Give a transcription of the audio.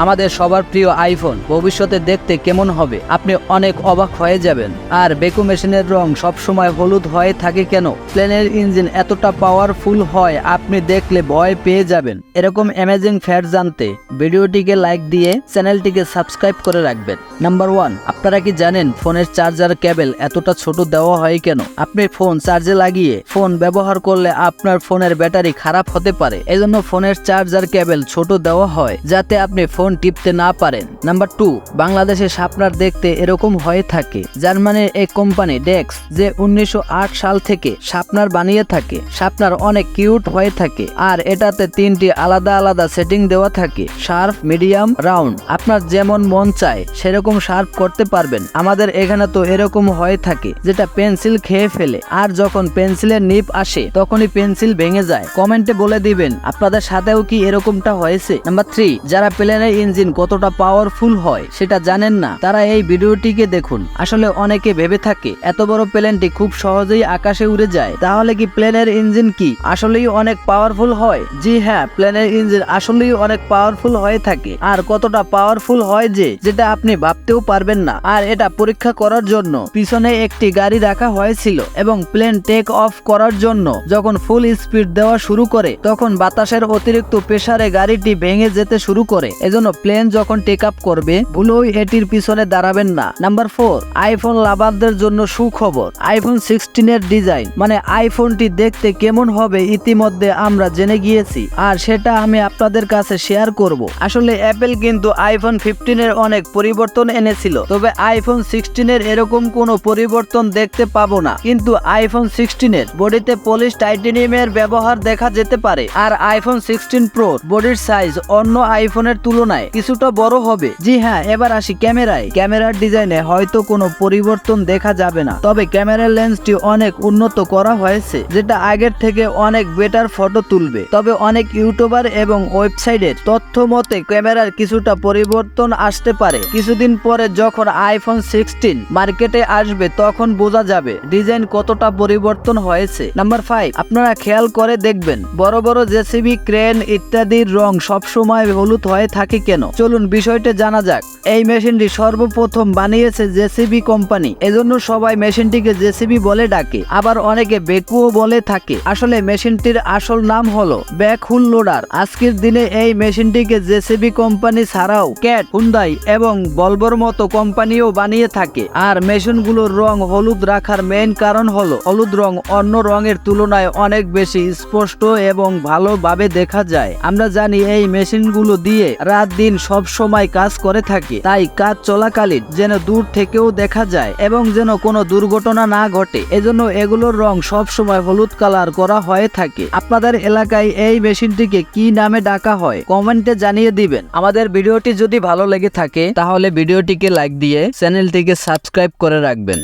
আমাদের সবার প্রিয় আইফোন ভবিষ্যতে দেখতে কেমন হবে আপনি অনেক অবাক হয়ে যাবেন। আর বেকু মেশিনের রং সবসময় হলুদ হয়ে থাকে কেন? প্লেনের ইঞ্জিন এতটা পাওয়ারফুল হয় আপনি দেখলে ভয় পেয়ে যাবেন। এরকম অ্যামেজিং ফ্যাক্ট জানতে ভিডিওটিকে লাইক দিয়ে চ্যানেলটিকে সাবস্ক্রাইব করে রাখবেন। নাম্বার 1, আপনারা কি জানেন ফোনের চার্জার কেবল এতটা ছোট দেওয়া হয় কেন? আপনি ফোন চার্জে লাগিয়ে ফোন ব্যবহার করলে আপনার ফোনের ব্যাটারি খারাপ হতে পারে, এজন্য ফোনের চার্জার কেবল ছোট দেওয়া হয় যাতে আপনি ফোন টিপতে না পারেন। নাম্বার 2, বাংলাদেশে শার্পনার দেখতে এরকম হয়ে থাকে। জার্মানির এক কোম্পানি ডেক্স যে 1908 সাল থেকে শার্পনার বানিয়ে থাকে। শার্পনার অনেক কিউট হয়ে থাকে আর এটাতে 3টি আলাদা আলাদা সেটিং দেওয়া থাকে, শার্প, মিডিয়াম, রাউন্ড। আপনার যেমন মন চায় সেরকম শার্প করতে পারবেন। আমাদের এখানে তো এরকম হয়ে থাকে যেটা পেন্সিল খেয়ে ফেলে, আর যখন পেন্সিলের নিপ আসে তখনই পেন্সিল ভেঙে যায়। কমেন্টে বলে দিবেন আপনাদের সাথেও কি এরকমটা হয়েছে। নাম্বার 3, যারা প্লেনের ইঞ্জিন কতটা পাওয়ারফুল হয় সেটা জানেন না, তারা এই ভিডিওটিকে দেখুন। আসলে অনেকে ভেবে থাকে এত বড় প্লেনটি খুব সহজেই আকাশে উড়ে যায়, তাহলে কি প্লেনের ইঞ্জিন কি আসলেই অনেক পাওয়ারফুল হয়? জি হ্যাঁ, প্লেনের ইঞ্জিন আসলেই অনেক পাওয়ারফুল হয়ে থাকে, আর কতটা পাওয়ারফুল হয় যেটা আপনি ভাবতেও পারবেন না। আর এটা পরীক্ষা করার জন্য পিছনে একটি গাড়ি রাখা হয়েছিল এবং প্লেন টেক অফ করার জন্য যখন ফুল স্পিড দেওয়া শুরু করে তখন বাতাসের অতিরিক্ত প্রেসারে গাড়িটি ভেঙে যেতে শুরু করে। এজন্য প্লেন যখন টেক আপ করবে ভুলেও এটির পিছনে দাঁড়াবেন না। নাম্বার 4, আইফোন লাভারদের জন্য সুখবর। আইফোন 16 এর ডিজাইন মানে আইফোনটি দেখতে কেমন হবে ইতিমধ্যে আমরা জেনে গিয়েছি, আর সেটা আমি আপনাদের কাছে শেয়ার করব। আসলে অ্যাপেল কিন্তু আইফোন 15 এর অনেক পরিবর্তন এনেছিল, তবে আইফোন 16 এর এরকম কোনো পরিবর্তন দেখতে পাবো না। কিন্তু আইফোন 16 এর বডিতে পলিশ টাইটেনিয়ামের ব্যবহার দেখা যেতে পারে, আর আইফোন 16 প্রো বডির সাইজ অন্য আইফোনের তুলনায় কিছুটা বড় হবে। জি হ্যাঁ, এবার আসি ক্যামেরায়। ক্যামেরার ডিজাইনে হয়তো কোনো পরিবর্তন দেখা যাবে না, তবে ক্যামেরার লেন্সটি অনেক উন্নত করা হয়েছে যেটা আগের থেকে অনেক বেটার ফটো তুলবে। তবে অনেক ইউটিউবার এবং ওয়েবসাইটের তথ্য মতে ক্যামেরার কিছুটা পরিবর্তন আসতে পারে। কিছুদিন পরে যখন আইফোন 16 মার্কেটে আসবে তখন বোঝা যাবে ডিজাইন কতটা পরিবর্তন হয়েছে। নাম্বার 5, আপনারা খেয়াল করে দেখবেন বড় বড় জেসিবি, ক্রেন ইত্যাদির রং সবসময় হলুদ হয়ে থাকে কেন? চলুন বিষয়টা জানা যাক। এই মেশিনটি সর্বপ্রথম বানিয়েছে জেসিবি কোম্পানি, এজন্য সবাই মেশিনটিকে জেসিবি বলে ডাকে, আবার অনেকে বেকুও বলে থাকে। আসলে মেশিনটির আসল নাম হলো ব্যাকহুল লোডার। আজকের দিনে এই মেশিনটিকে জেসিবি কোম্পানি ছাড়াও ক্যাট, হুন্ডাই এবং ভলভোর মতো কোম্পানিও বানিয়ে থাকে। আর মেশিনগুলোর রং হলুদ রাখার মেইন কারণ হলো হলুদ রং অন্য রঙের তুলনায় অনেক বেশি স্পষ্ট এবং ভালোভাবে দেখা যায়। আমরা জানি এই মেশিনগুলো দিয়ে রাত দিন সব সময় কাজ করে থাকে, তাই কাজ চলাকালীন যেন দূর থেকেও দেখা যায় এবং যেন কোনো দুর্ঘটনা না ঘটে, এজন্য এগুলোর রং সব সময় হলুদ কালার করা হয়ে থাকে। আপনাদের এলাকায় এই মেশিনটিকে কি নামে ডাকা হয় কমেন্টে জানিয়ে দিবেন। আমাদের ভিডিওটি যদি ভালো লেগে থাকে তাহলে ভিডিওটিকে লাইক দিয়ে চ্যানেলটিকে সাবস্ক্রাইব করে রাখবেন।